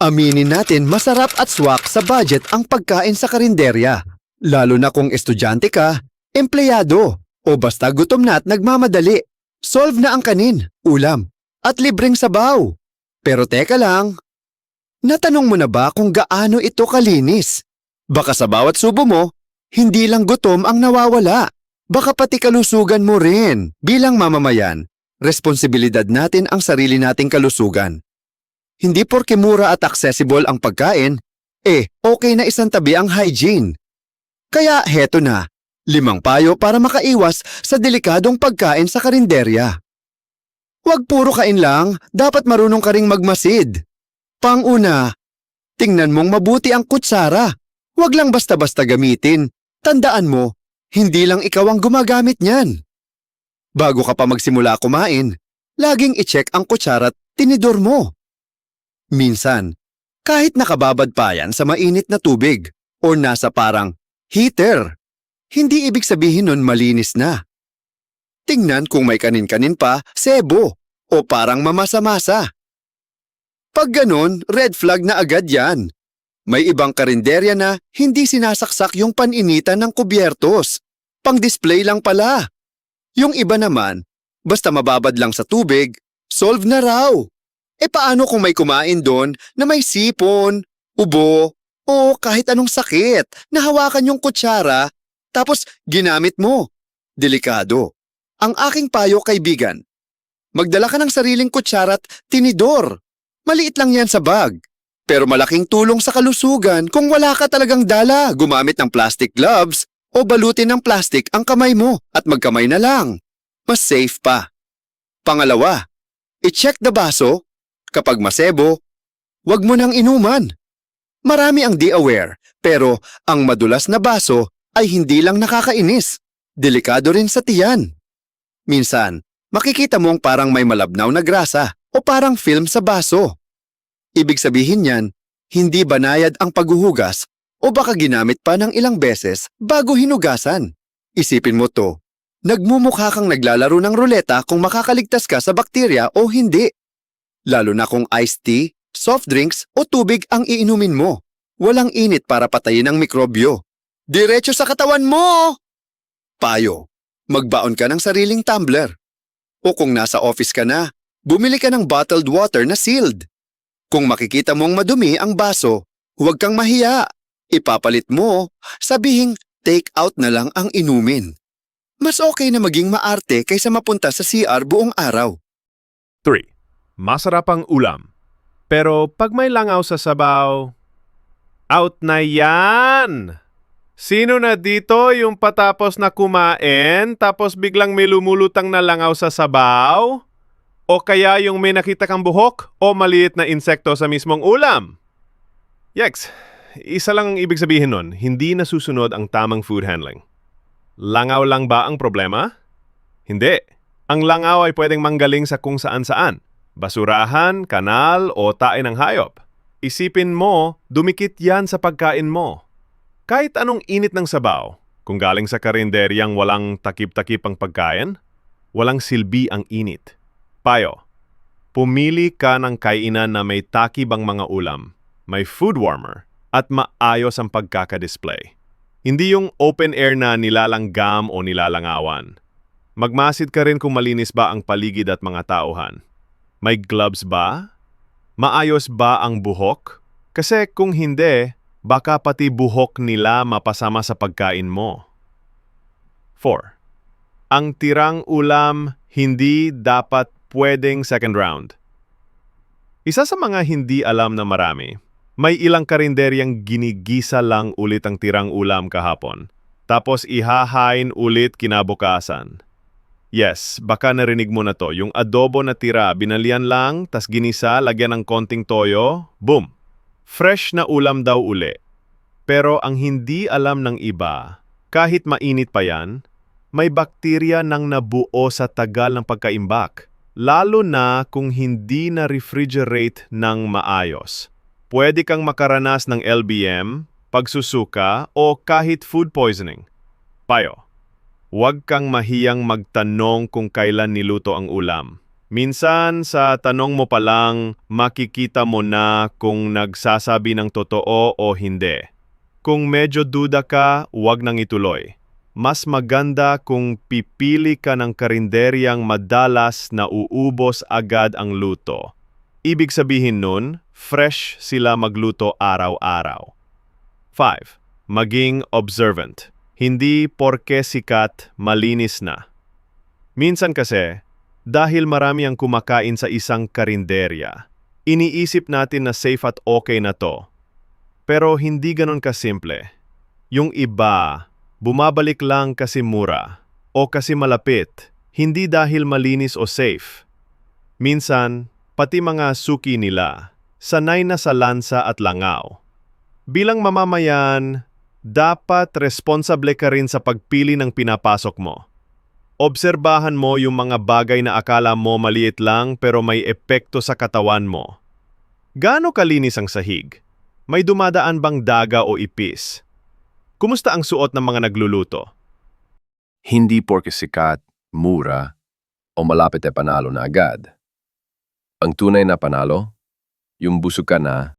Aminin natin masarap at swak sa budget ang pagkain sa karinderya. Lalo na kung estudyante ka, empleyado, o basta gutom na at nagmamadali. Solve na ang kanin, ulam, at libreng sabaw. Pero teka lang, natanong mo na ba kung gaano ito kalinis? Baka sa bawat subo mo, hindi lang gutom ang nawawala. Baka pati kalusugan mo rin. Bilang mamamayan, responsibilidad natin ang sarili nating kalusugan. Hindi porke mura at accessible ang pagkain, okay na isantabi ang hygiene. Kaya heto na, 5 payo para makaiwas sa delikadong pagkain sa karinderya. Huwag puro kain lang, dapat marunong ka ring magmasid. Pang-una, tingnan mong mabuti ang kutsara. Huwag lang basta-basta gamitin. Tandaan mo, hindi lang ikaw ang gumagamit niyan. Bago ka pa magsimula kumain, laging i-check ang kutsara at tinidor mo. Minsan, kahit nakababad pa yan sa mainit na tubig o nasa parang heater, hindi ibig sabihin nun malinis na. Tingnan kung may kanin-kanin pa, sebo, o parang mamasa-masa. Pag ganun, red flag na agad yan. May ibang karinderya na hindi sinasaksak yung paninitan ng kubyertos. Pang-display lang pala. Yung iba naman, basta mababad lang sa tubig, solve na raw. Paano kung may kumain doon na may sipon, ubo, o kahit anong sakit na hawakan yung kutsara tapos ginamit mo? Delikado. Ang aking payo, kaibigan, magdala ka ng sariling kutsara at tinidor. Maliit lang yan sa bag. Pero malaking tulong sa kalusugan kung wala ka talagang dala, gumamit ng plastic gloves o balutin ng plastic ang kamay mo at magkamay na lang. Mas safe pa. Pangalawa, i-check the baso. Kapag masebo, wag mo nang inuman. Marami ang di aware, pero ang madulas na baso ay hindi lang nakakainis. Delikado rin sa tiyan. Minsan, makikita mong parang may malabnaw na grasa o parang film sa baso. Ibig sabihin niyan, hindi banayad ang paghuhugas o baka ginamit pa ng ilang beses bago hinugasan. Isipin mo to, nagmumukha kang naglalaro ng ruleta kung makakaligtas ka sa bakterya o hindi. Lalo na kung iced tea, soft drinks o tubig ang iinumin mo. Walang init para patayin ang mikrobyo. Diretso sa katawan mo! Payo, magbaon ka ng sariling tumbler. O kung nasa office ka na, bumili ka ng bottled water na sealed. Kung makikita mong madumi ang baso, huwag kang mahiya. Ipapalit mo, sabihing take out na lang ang inumin. Mas okay na maging maarte kaysa mapunta sa CR buong araw. 3. Masarap ang ulam. Pero pag may langaw sa sabaw, out na yan! Sino na dito yung patapos na kumain tapos biglang may lumulutang na langaw sa sabaw? O kaya yung may nakita kang buhok o maliit na insekto sa mismong ulam? Yeks, isa lang ang ibig sabihin nun, hindi nasusunod ang tamang food handling. Langaw lang ba ang problema? Hindi. Ang langaw ay pwedeng manggaling sa kung saan-saan. Basurahan, kanal o tae ng hayop. Isipin mo, dumikit yan sa pagkain mo. Kahit anong init ng sabaw, kung galing sa karinderyang walang takip-takip ang pagkain, walang silbi ang init. Payo, pumili ka ng kainan na may takip ang mga ulam, may food warmer, at maayos ang pagkakadisplay. Hindi yung open air na nilalanggam o nilalangawan. Magmasid ka rin kung malinis ba ang paligid at mga tauhan. May gloves ba? Maayos ba ang buhok? Kasi kung hindi, baka pati buhok nila mapasama sa pagkain mo. 4. Ang tirang ulam hindi dapat pwedeng second round. Isa sa mga hindi alam na marami, may ilang karinderyang ginigisa lang ulit ang tirang ulam kahapon, tapos ihahain ulit kinabukasan. Yes, baka narinig mo na to. Yung adobo na tira, binalian lang, tas ginisa, lagyan ng konting toyo, boom! Fresh na ulam daw uli. Pero ang hindi alam ng iba, kahit mainit pa yan, may bakterya nang nabuo sa tagal ng pagkaimbak. Lalo na kung hindi na refrigerate ng maayos. Pwede kang makaranas ng LBM, pagsusuka, o kahit food poisoning. Payo. Huwag kang mahiyang magtanong kung kailan niluto ang ulam. Minsan sa tanong mo pa lang, makikita mo na kung nagsasabi ng totoo o hindi. Kung medyo duda ka, huwag nang ituloy. Mas maganda kung pipili ka ng karinderyang madalas na uubos agad ang luto. Ibig sabihin nun, fresh sila magluto araw-araw. 5. Maging observant. Hindi porke sikat, malinis na. Minsan kasi, dahil marami ang kumakain sa isang karinderya, iniisip natin na safe at okay na to. Pero hindi ganon kasimple. Yung iba, bumabalik lang kasi mura o kasi malapit, hindi dahil malinis o safe. Minsan, pati mga suki nila, sanay na sa lansa at langaw. Bilang mamamayan, dapat responsable ka rin sa pagpili ng pinapasok mo. Obserbahan mo yung mga bagay na akala mo maliit lang pero may epekto sa katawan mo. Gaano kalinis ang sahig? May dumadaan bang daga o ipis? Kumusta ang suot ng mga nagluluto? Hindi porke sikat, mura, o malapit panalo na agad. Ang tunay na panalo, yung busog ka na